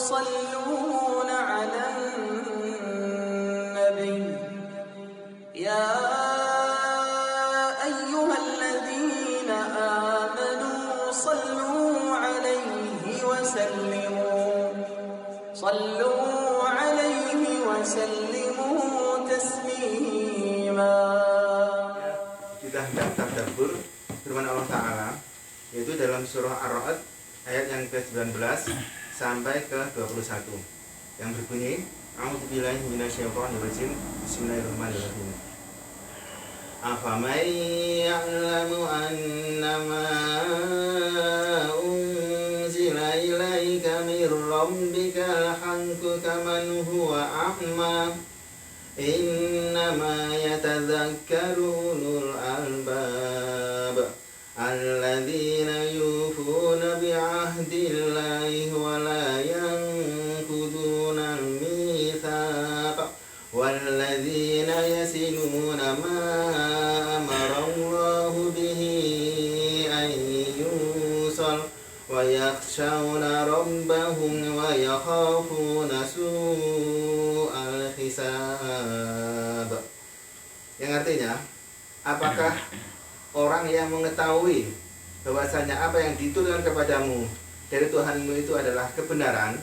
يصلون على النبي يا أيها الذين آمنوا صلوا عليه وسلموا تسليما. Kita hendak tadabbur firman Allah Ta'ala, yaitu dalam surah Ar-Ra'd ayat yang ke-19 sampai ke-21 yang berbunyi, A'udzubillahi minasyaitonirrajim, Bismillahirrahmanirrahim. Afaman ya'lamu annama unzila ilaika min rabbikal haqqu kaman huwa a'ma innama yatadzakkaru ulul albab alladzina yufuna bi'ahdillahi wa la yanquduna al-mitsaq walladzina yasiluna ma amara Allahu bihi an yusal wa yakhshawna rabbahum wa yakhafuna su'al hisab. Yang artinya, apakah orang yang mengetahui bahwasanya apa yang diturunkan kepadamu dari Tuhanmu itu adalah kebenaran,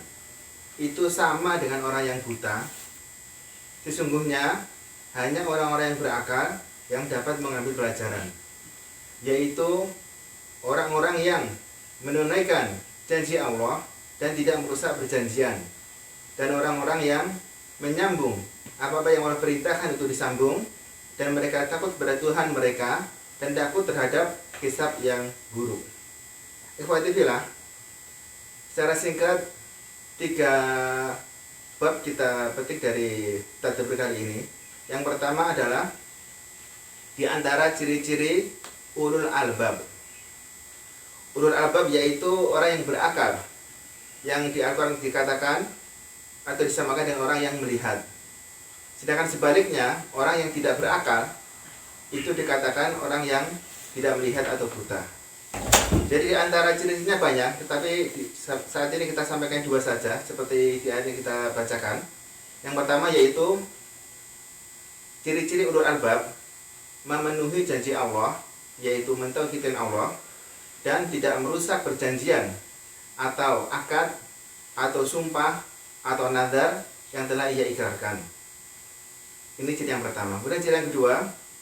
itu sama dengan orang yang buta? Sesungguhnya hanya orang-orang yang berakal yang dapat mengambil pelajaran, yaitu orang-orang yang menunaikan janji Allah dan tidak merusak perjanjian, dan orang-orang yang menyambung apa-apa yang Allah perintahkan untuk disambung, dan mereka takut pada Tuhan mereka dan takut terhadap hisab yang buruk. Ikhwati fillah, secara singkat 3 bab kita petik dari tadabbur kali ini. Yang pertama adalah di antara ciri-ciri ulul albab. Ulul albab yaitu orang yang berakal, yang di Al-Quran dikatakan atau disamakan dengan orang yang melihat. Sedangkan sebaliknya, orang yang tidak berakal itu dikatakan orang yang tidak melihat atau buta. Jadi antara ciri-cirinya banyak, tetapi saat ini kita sampaikan 2 saja, seperti di ayat yang kita bacakan. Yang pertama yaitu ciri-ciri ulul albab, memenuhi janji Allah, yaitu mentauhidkan Allah dan tidak merusak perjanjian atau akad atau sumpah atau nadar yang telah ia ikrarkan. Ini ciri yang pertama. Kemudian ciri yang kedua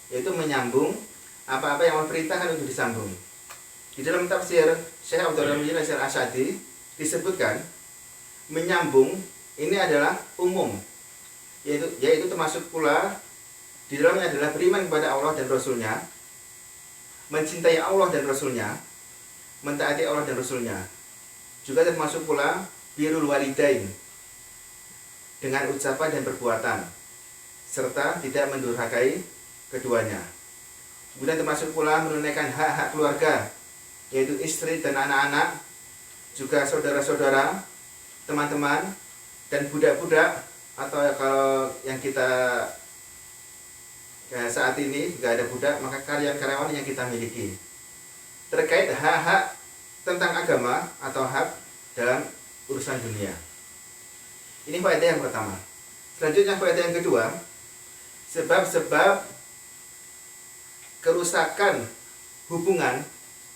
yaitu menyambung apa-apa yang Allah perintahkan untuk disambung. Di dalam tafsir Syekh Abdul Rahman Al-Asy'adi disebutkan menyambung ini adalah umum, yaitu termasuk pula di dalamnya adalah beriman kepada Allah dan Rasulnya, mencintai Allah dan Rasulnya, mentaati Allah dan Rasulnya. Juga termasuk pula birrul walidain dengan ucapan dan perbuatan, serta tidak mendurhakai keduanya. Kemudian termasuk pula menunaikan hak-hak keluarga, yaitu istri dan anak-anak, juga saudara-saudara, teman-teman, dan budak-budak, atau kalau yang kita saat ini nggak ada budak, maka karyawan-karyawan yang kita miliki. Terkait hak-hak tentang agama atau hak dalam urusan dunia. Ini faedah yang pertama. Selanjutnya faedah yang kedua, sebab-sebab kerusakan hubungan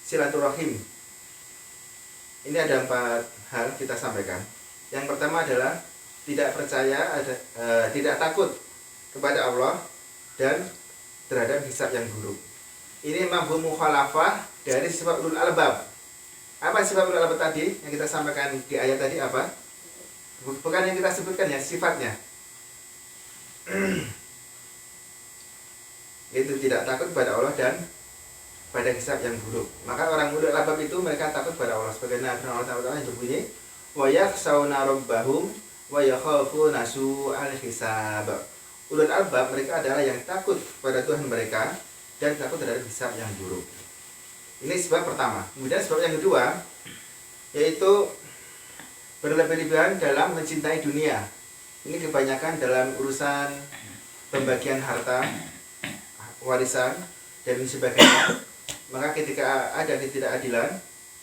silaturahim. Ini ada 4 hal kita sampaikan. Yang pertama adalah tidak percaya, tidak takut kepada Allah dan terhadap hisab yang buruk. Ini mafhum mukhalafah dari sifat ulul albab. Apa sifat ulul albab tadi yang kita sampaikan di ayat tadi apa? Bukan yang kita sebutkan ya, sifatnya. Itu tidak takut kepada Allah dan pada hisab yang buruk. Maka orang ulul albab itu mereka takut pada Allah, sebagaimana firman Allah Ta'ala yang berbunyi, wa yakhshawna rabbahum wa yakhafuna su'al hisab. Ulul albab mereka adalah yang takut pada Tuhan mereka dan takut terhadap hisab yang buruk. Ini sebab pertama. Kemudian sebab yang kedua yaitu berlebih-lebihan dalam mencintai dunia. Ini kebanyakan dalam urusan pembagian harta, warisan dan sebagainya. Maka ketika ada ketidakadilan,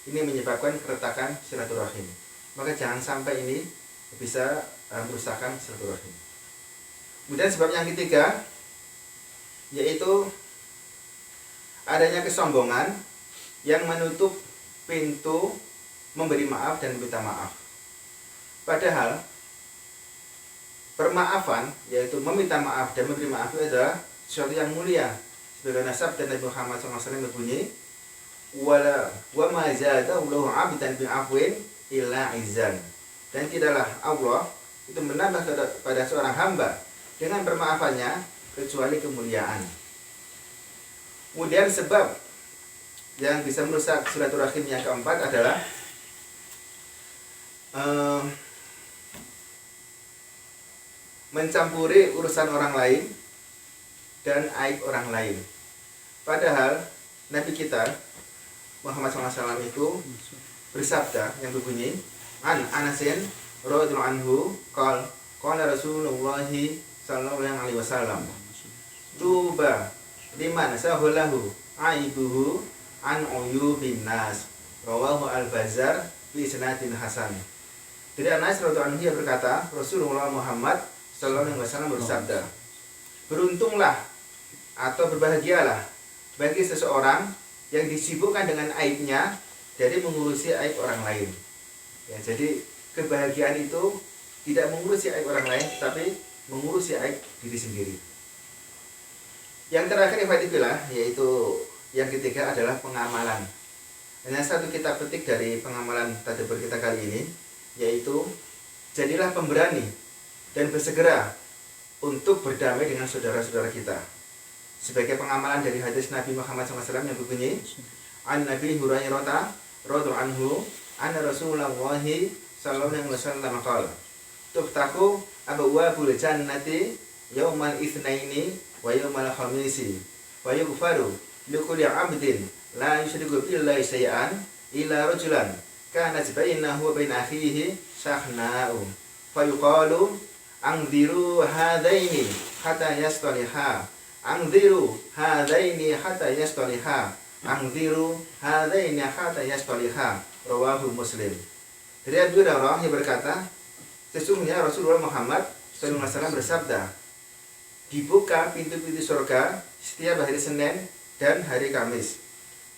ini menyebabkan keretakan silaturahim. Maka jangan sampai ini bisa merusakkan silaturahim. Kemudian sebab yang ketiga yaitu adanya kesombongan yang menutup pintu memberi maaf dan meminta maaf. Padahal permaafan, yaitu meminta maaf dan memberi maaf itu adalah sesuatu yang mulia. Sebagaimana sabda Nabi Muhammad SAW berbunyi, wa ma zadallahu 'abdan bi afwin illa izzan. Dan tidaklah Allah itu menambah kepada seorang hamba dengan permaafannya kecuali kemuliaan. Kemudian sebab yang bisa merusak silaturahim yang keempat adalah mencampuri urusan orang lain dan aib orang lain. Padahal Nabi kita Muhammad SAW itu bersabda yang berbunyi, An Anasin radhiyallahu anhu qala Rasulullah sallallahu alaihi wasallam, tuba liman sahulahu aibuhu an uyubin nas, rawahu al-Bazzar bi isnadin hasan. Dari Anas radhiyallahu anhu berkata, Rasulullah Muhammad sallallahu alaihi wasallam bersabda, beruntunglah atau berbahagialah bagi seseorang yang disibukkan dengan aibnya dari mengurusi aib orang lain. Ya, jadi kebahagiaan itu tidak mengurusi aib orang lain, tapi mengurusi aib diri sendiri. Yang terakhir ikhwatillah, yaitu yang ketiga adalah pengamalan. Hanya satu kita petik dari pengamalan tadabbur kita kali ini, yaitu jadilah pemberani dan bersegera untuk berdamai dengan saudara-saudara kita. Sebagai pengamalan dari hadis Nabi Muhammad SAW yang berbunyi, An Nabi Hurairah radhiyallahu anhu, anna Rasulullah sallallahu alaihi wasallam qala, tuftahu abwaabul jannati yaumal itsnaini wa yaumal khamisi wa yughfaru likulli 'abdin la yusyriku billahi syai'an illa rajulan kanat bainahu wa bain akhihi shahna'u fa yuqalu anziru hadaini hatta yastaliha, anziru hadaini hatta yastaliha, anziru hadaini hatta yastaliha, rawahu Muslim. Dari Abu Hurairah yang berkata, sesungguhnya Rasulullah Muhammad SAW bersabda, dibuka pintu-pintu surga setiap hari Senin dan hari Kamis,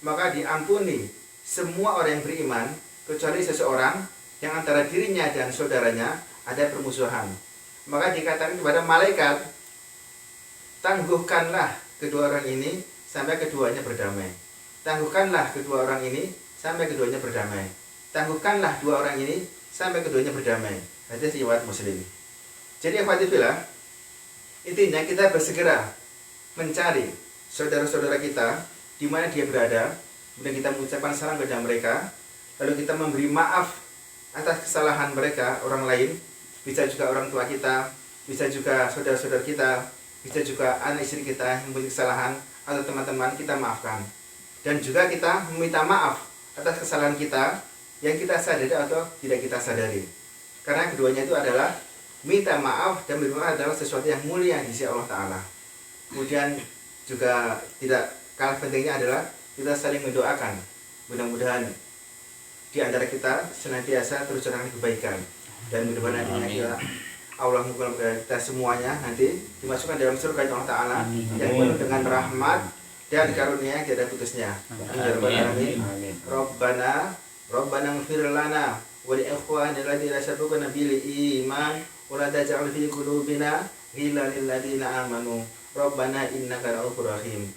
maka diampuni semua orang yang beriman kecuali seseorang yang antara dirinya dan saudaranya ada permusuhan. Maka dikatakan kepada malaikat, tangguhkanlah kedua orang ini sampai keduanya berdamai. Tangguhkanlah kedua orang ini sampai keduanya berdamai. Tangguhkanlah dua orang ini sampai keduanya berdamai. Hadis riwayat Muslim. Jadi ikhwatillah, intinya kita bersegera mencari saudara-saudara kita di mana dia berada, kemudian kita mengucapkan salam kepada mereka, lalu kita memberi maaf atas kesalahan mereka, orang lain, bisa juga orang tua kita, bisa juga saudara-saudara kita, bisa juga anak istri kita yang mempunyai kesalahan, atau teman-teman kita maafkan. Dan juga kita meminta maaf atas kesalahan kita yang kita sadari atau tidak kita sadari. Karena keduanya itu adalah minta maaf dan memberi maaf adalah sesuatu yang mulia di sisi Allah Ta'ala. Kemudian juga tidak kalah pentingnya adalah kita saling mendoakan. Mudah-mudahan di antara kita senantiasa terus terang kebaikan. Dan mudah-mudahan nantinya Allah mengumpulkan kita semuanya nanti dimasukkan dalam surga Allah Ta'ala yang penuh dengan rahmat dan karunia yang tidak putusnya. Amin. Rabbana ighfir lana wa li ikhwanina alladziina sabaquna bil iman wa la taj'al fi qulubina ghillan lil ladzina amanu. Rabbana innaka ra'ufur rahim.